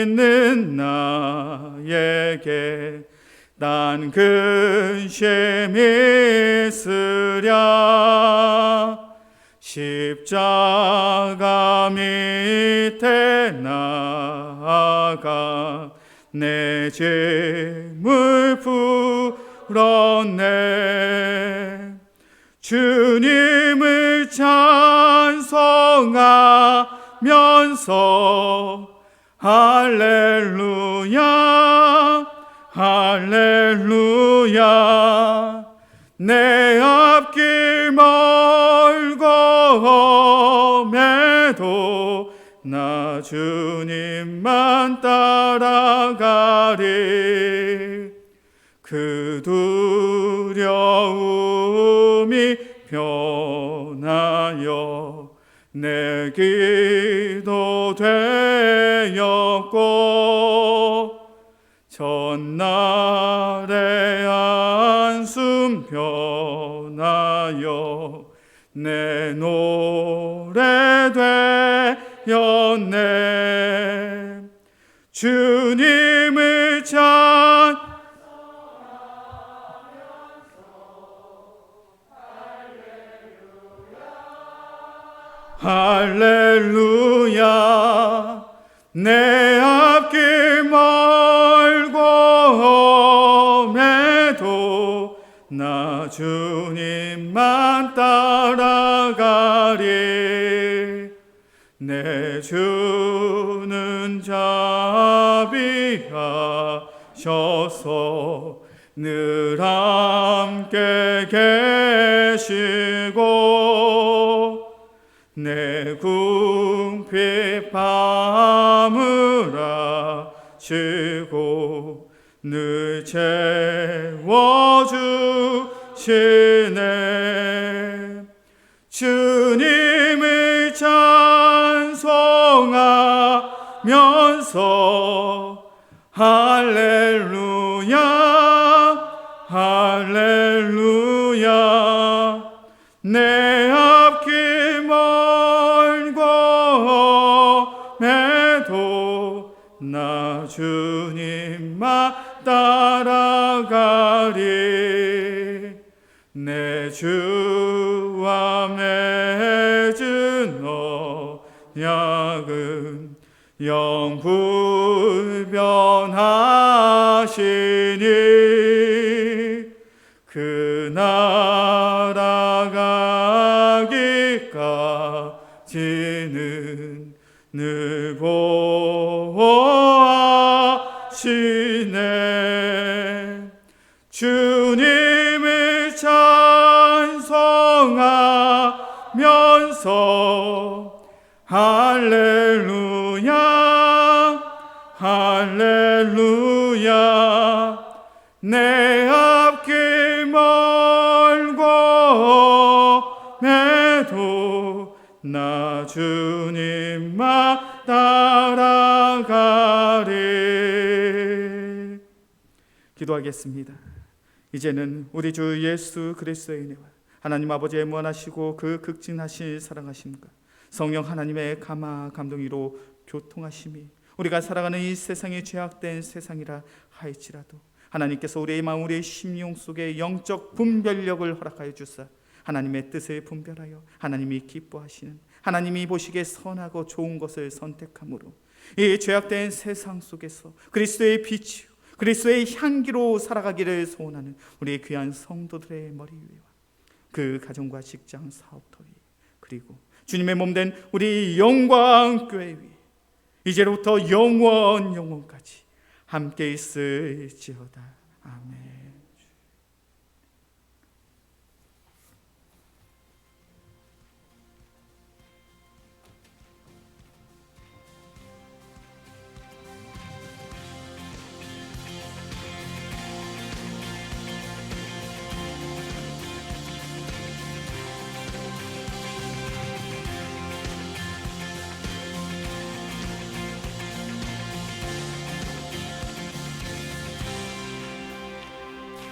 있는 나에게 난 근심이 있으랴 십자가 밑에 나아가 내 짐을 풀었네 주님을 찬송하면서 할렐루야 할렐루야 내 앞길 멀고 험해도 나 주님만 따라가리 그 두려움이 변하여 내 기도 되었고 전날의 한숨 변하여 내 노래 되었네 주님을 할렐루야 내 앞길 멀고 험해도 나 주님만 따라가리 내 주는 자비하셔서 늘 함께 계시고 내 궁핍 밤을 아시고 늘 채워주시네 주님을 찬송하면서 할렐루야 할렐루야 내 앞길 멀고 험해도 나 주님만 따라가리 내 주와 맺은 언약은 영불변하시니 그 나라 가기까지는 늘 보호하시네 주님을 찬송하면서 할렐루야 할렐루야 내 앞길 멀고 험해도 나 주님만 따라가리 기도하겠습니다. 이제는 우리 주 예수 그리스도의 은혜와 하나님 아버지의 무한하시고 그 극진하신 사랑하심과 성령 하나님의 감화 감동이로 교통하심이 우리가 살아가는 이 세상이 죄악된 세상이라 할지라도 하나님께서 우리의 마음 우리의 심령 속에 영적 분별력을 허락하여 주사 하나님의 뜻을 분별하여 하나님이 기뻐하시는 하나님이 보시기에 선하고 좋은 것을 선택함으로 이 죄악된 세상 속에서 그리스도의 빛이요 그리스도의 향기로 살아가기를 소원하는 우리의 귀한 성도들의 머리 위와 그 가정과 직장 사업터 위 그리고 주님의 몸된 우리 영광교회 위 이제로부터 영원까지 함께 있을지어다. 아멘.